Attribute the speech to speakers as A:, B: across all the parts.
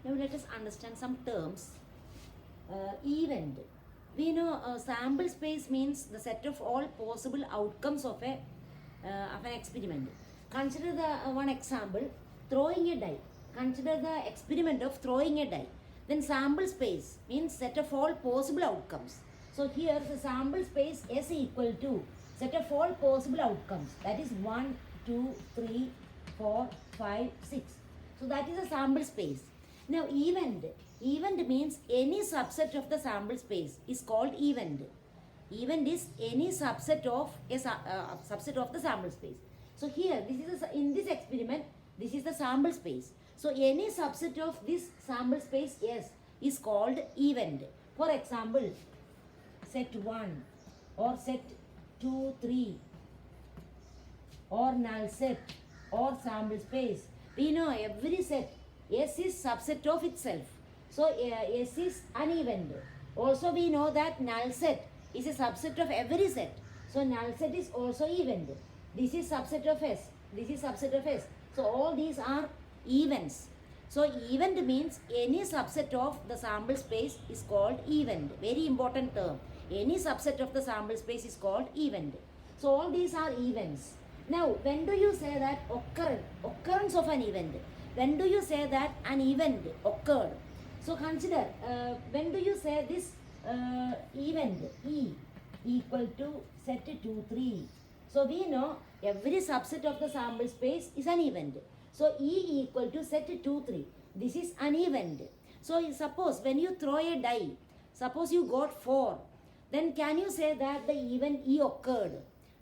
A: Now let us understand some terms. Event. We know sample space means the set of all possible outcomes of an experiment. Consider the one example, throwing a die. Consider the experiment of throwing a die. Then sample space means set of all possible outcomes. So here the sample space S equal to set of all possible outcomes. That is 1, 2, 3, 4, 5, 6. So that is a sample space. Now event. Event means any subset of the sample space is called event. Event is any subset of subset of the sample space. So here this is in this experiment this is the sample space. So any subset of this sample space S is called event. For example, set 1 or set 2, 3 or null set or sample space. We know every set S is subset of itself. So S is an event. Also we know that null set is a subset of every set. So null set is also event. This is subset of S. This is subset of S. So all these are events. So event means any subset of the sample space is called event. Very important term. Any subset of the sample space is called event. So all these are events. Now when do you say that occurrence of an event? When do you say that an event occurred? So consider when do you say this event E equal to set 2, 3. So we know every subset of the sample space is an event. So E equal to set 2, 3. This is an event. So suppose when you throw a die, suppose you got 4, then can you say that the event E occurred?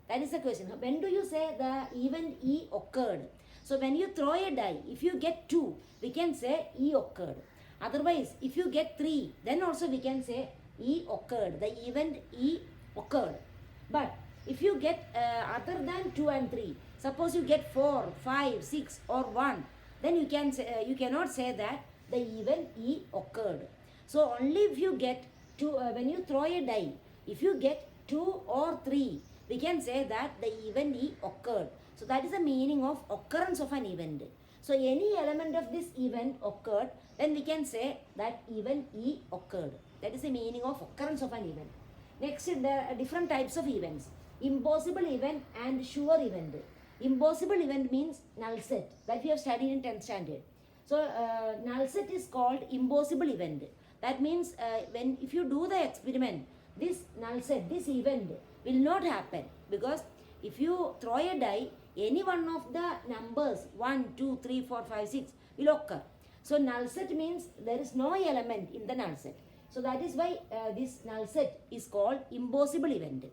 A: That is the question. When do you say the event E occurred? So when you throw a die, if you get 2, we can say E occurred. Otherwise, if you get 3, then also we can say E occurred. The event E occurred. But if you get other than 2 and 3, suppose you get 4, 5, 6 or 1, then you can say, you cannot say that the event E occurred. So only if you get 2, when you throw a die, if you get 2 or 3, we can say that the event E occurred. So that is the meaning of occurrence of an event. So any element of this event occurred, then we can say that event E occurred. That is the meaning of occurrence of an event. Next, there are different types of events. Impossible event and sure event. Impossible event means null set that we have studied in 10th standard. So null set is called impossible event. That means if you do the experiment, this null set, this event will not happen, because if you throw a die, any one of the numbers 1, 2, 3, 4, 5, 6 will occur. So null set means there is no element in the null set. So that is why this null set is called impossible event.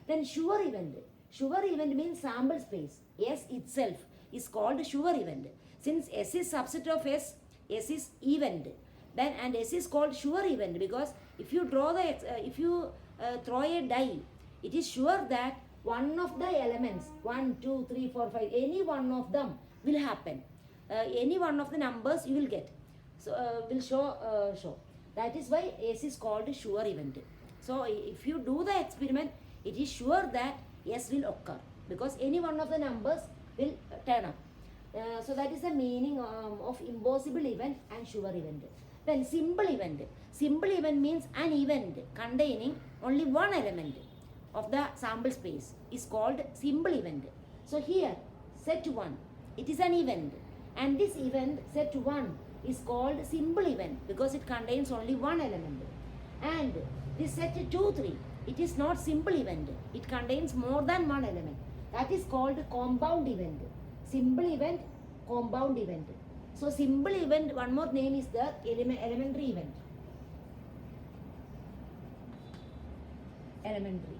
A: Then sure event. Sure event means sample space. S itself is called sure event. Since S is subset of S, S is event. Then and S is called sure event because if you throw a die, it is sure that one of the elements 1, 2, 3, 4, 5, any one of them will happen. Any one of the numbers you will get. So will show. That is why S is called sure event. So if you do the experiment, it is sure that S will occur because any one of the numbers will turn up. So that is the meaning of impossible event and sure event. Then simple event. Simple event means an event containing only one element of the sample space is called simple event. So here set 1, it is an event, and this event set 1 is called simple event because it contains only one element. And this set 2, 3, it is not simple event, it contains more than one element. That is called compound event. Simple event, compound event. So simple event, one more name is the elementary event. Elementary.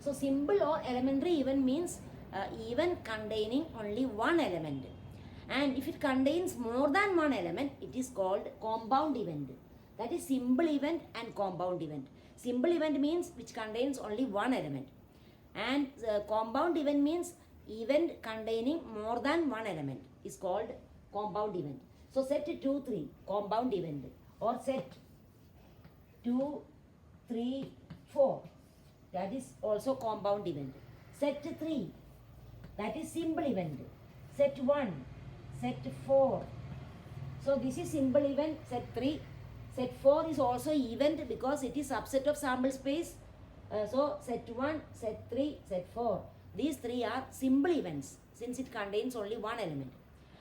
A: So simple or elementary event means event containing only one element. And if it contains more than one element, it is called compound event. That is simple event and compound event. Simple event means which contains only one element. And compound event means event containing more than one element is called compound event. So set 2, 3, compound event. Or set 2, 3, 4. That is also compound event. Set 3, that is simple event. Set 1, set 4, So this is simple event set 3. Set 4 is also event because it is subset of sample space. So set 1, set 3, set 4. These three are simple events since it contains only one element.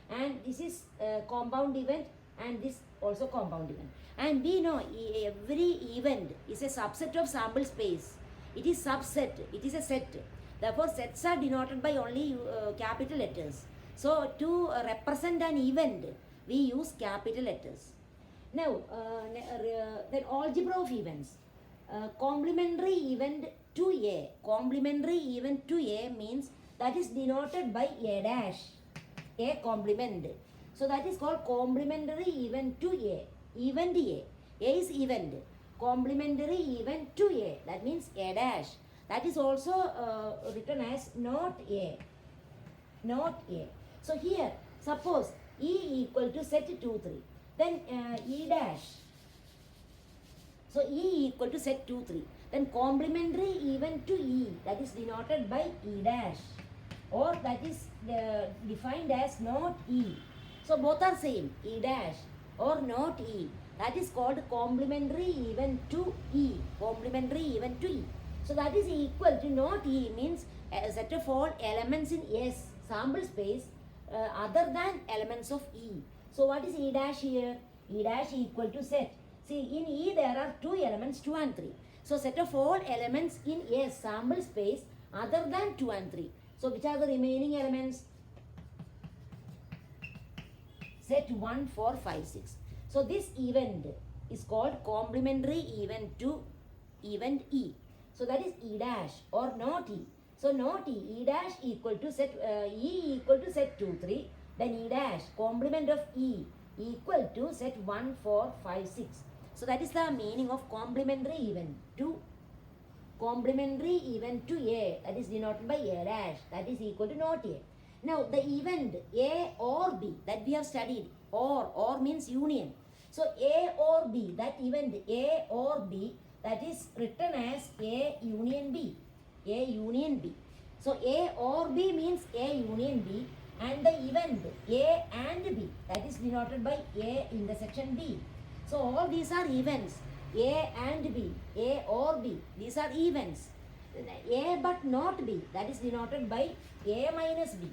A: And this is compound event and this also compound event. And we know every event is a subset of sample space. It is subset, it is a set. Therefore sets are denoted by only capital letters. So to represent an event, we use capital letters. Now, then algebra of events. Complementary event to A. Complementary event to A means that is denoted by A dash. A complement. So that is called complementary event to A. Event A. A is event. Complementary event to A. That means A dash. That is also written as not A. Not A. So here, suppose E equal to set 2, 3. Then E dash. So E equal to set 2, 3. Then complementary event to E, that is denoted by E dash, or that is defined as not E. So both are same, E dash or not E. That is called complementary event to E. Complementary event to E. So that is equal to not E means a set of all elements in S sample space other than elements of E. So what is E dash here? E dash equal to set. See, in E there are two elements 2 and 3. So set of all elements in S sample space other than 2 and 3. So which are the remaining elements? Set 1, 4, 5, 6. So this event is called complementary event to event E. So that is E dash or not E. So not E. E dash equal to set E equal to set 2, 3. Then E dash complement of E equal to set 1, 4, 5, 6. So that is the meaning of complementary event to A, that is denoted by A dash, that is equal to not A. Now the event A or B that we have studied, or means union. So A or B, that event A or B, that is written as A union B. A union B. So A or B means A union B, and the event A and B, that is denoted by A intersection B. So all these are events. A and B, A or B, these are events. A but not B, that is denoted by A minus B.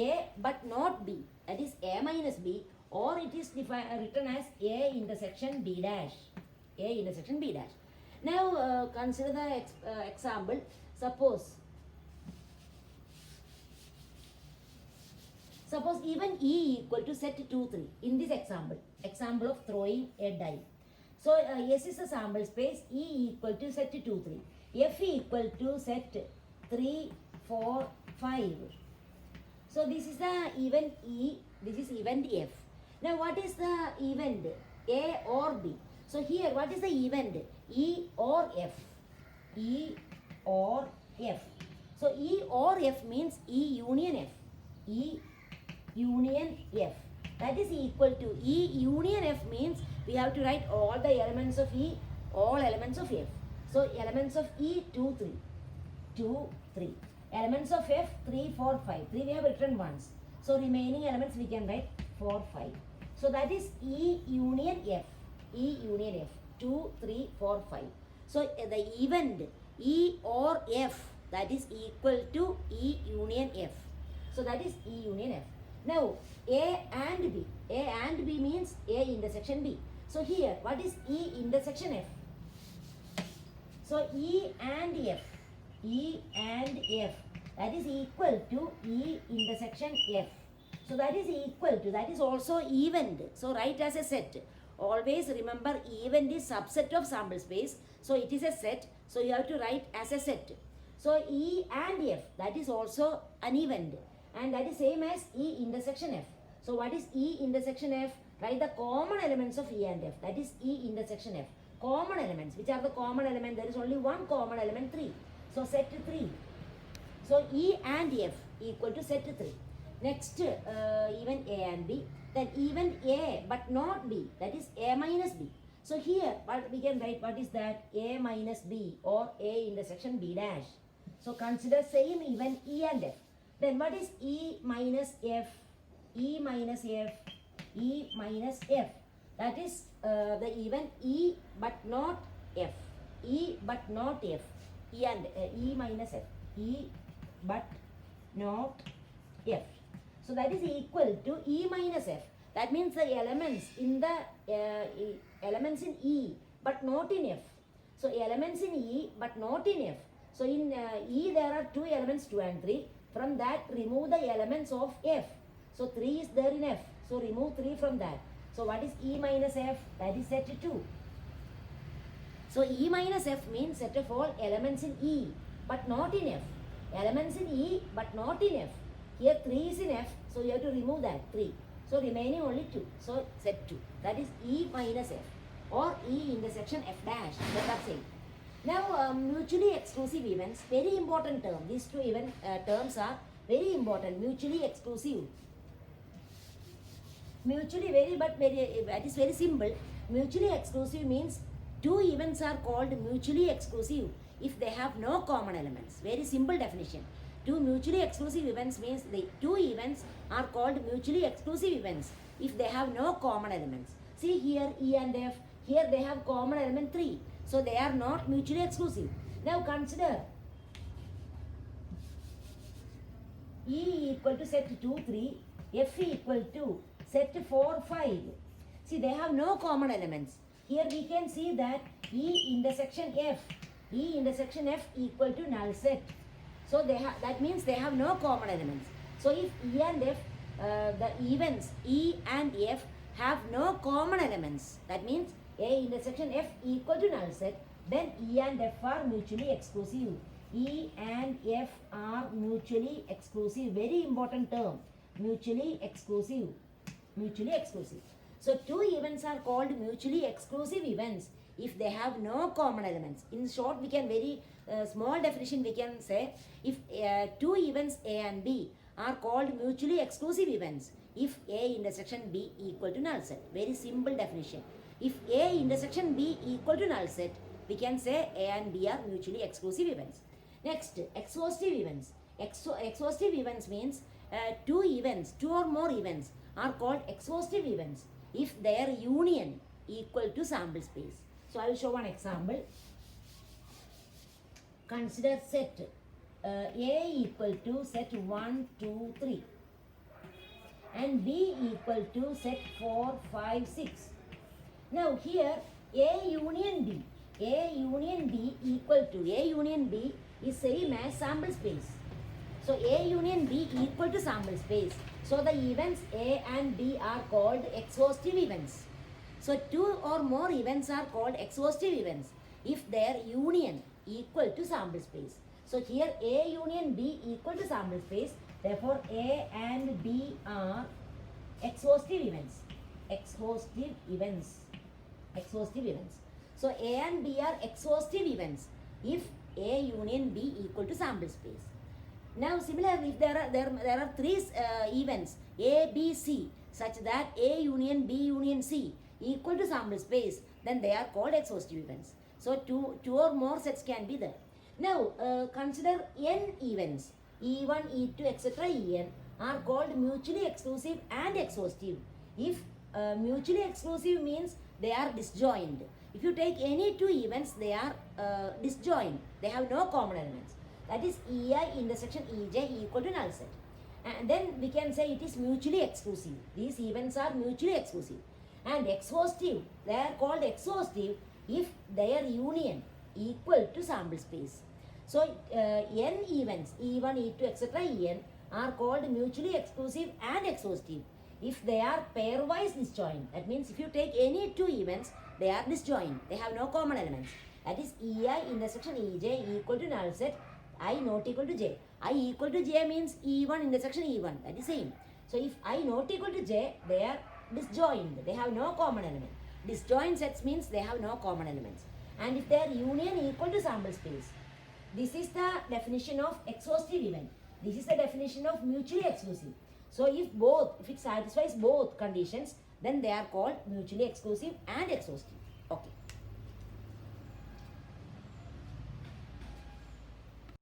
A: A but not B, that is A minus B, or it is written as A intersection B dash. A intersection B dash. Now consider the example. Suppose even E equal to set 2, 3 in this example of throwing a die. So S is a sample space, E equal to set 2, 3. F equal to set 3, 4, 5. So this is the event E, this is event F. Now what is the event A or B? So here what is the event E or F? E or F. So E or F means E union F. E union F. That is equal to E union F means we have to write all the elements of E, all elements of F. So elements of E 2, 3. 2, 3. Elements of F 3, 4, 5. 3 we have written once. So remaining elements we can write 4, 5. So that is E union F. E union F. 2, 3, 4, 5. So the event E or F, that is equal to E union F. So that is E union F. Now A and B. A and B means A intersection B. So here what is E intersection F? So E and F. E and F, that is equal to E intersection F. So that is equal to, that is also event. So write as a set. Always remember event is subset of sample space. So it is a set. So you have to write as a set. So E and F, that is also an event. And that is same as E intersection F. So what is E intersection F? Write the common elements of E and F. That is E intersection F. Common elements. Which are the common element? There is only one common element, 3. So set 3. So E and F equal to set 3. Next, even A and B. Then even A but not B. That is A minus B. So here what we can write, what is that? A minus B or A intersection B dash. So consider same even E and F. Then what is E minus F? E minus F. E minus F. That is the event E but not F. E but not F. E and E minus F. E but not F. So that is equal to E minus F. That means the elements in the elements in E but not in F. So elements in E but not in F. So in E there are two elements 2 and 3. From that remove the elements of F. So 3 is there in F. So remove 3 from that. So what is E minus F? That is set 2. So E minus F means set of all elements in E but not in F. Elements in E but not in F. Here 3 is in F. So you have to remove that 3. So remaining only 2. So set 2. That is E minus F or E intersection F dash. Let us say. Now mutually exclusive events, very important term. These two event terms are very important. Mutually exclusive. Mutually that is very simple. Mutually exclusive means two events are called mutually exclusive if they have no common elements. Very simple definition. Two mutually exclusive events means the two events are called mutually exclusive events if they have no common elements. See here E and F, here they have common element 3. So they are not mutually exclusive. Now consider E equal to set 2, 3, F equal to set 4, 5. See they have no common elements. Here we can see that E intersection F equal to null set. So that means they have no common elements. So if E and F, the events E and F have no common elements, that means A intersection F equal to null set, then E and F are mutually exclusive. E and F are mutually exclusive. Very important term. Mutually exclusive. Mutually exclusive. So two events are called mutually exclusive events if they have no common elements. In short, we can very small definition we can say, if two events A and B are called mutually exclusive events if A intersection B equal to null set. Very simple definition. If A intersection B equal to null set, we can say A and B are mutually exclusive events. Next, exhaustive events. Exhaustive events means two or more events are called exhaustive events if their union equal to sample space. So I will show one example. Consider set A equal to set 1, 2, 3 and B equal to set 4, 5, 6. Now here A union B equal to A union B is same as sample space. So A union B equal to sample space. So the events A and B are called exhaustive events. So two or more events are called exhaustive events if their union equal to sample space. So here A union B equal to sample space. Therefore A and B are exhaustive events. Exhaustive events. So A and B are exhaustive events if A union B equal to sample space. Now similarly, if there are three events A, B, C such that A union B union C equal to sample space, then they are called exhaustive events. So two or more sets can be there. Now consider n events E1, E2, etc. En are called mutually exclusive and exhaustive if mutually exclusive means they are disjoint. If you take any two events, they are disjoint. They have no common elements. That is EI intersection EJ equal to null set. And then we can say it is mutually exclusive. These events are mutually exclusive. And exhaustive, they are called exhaustive if their union equal to sample space. So n events E1, E2, etc. En are called mutually exclusive and exhaustive if they are pairwise disjoint. That means if you take any two events, they are disjoint. They have no common elements. That is EI intersection EJ equal to null set I not equal to J. I equal to J means E1 intersection E1. That is same. So if I not equal to J, they are disjoint. They have no common element. Disjoint sets means they have no common elements. And if their union equal to sample space. This is the definition of exhaustive event. This is the definition of mutually exclusive. So if it satisfies both conditions, then they are called mutually exclusive and exhaustive. Okay.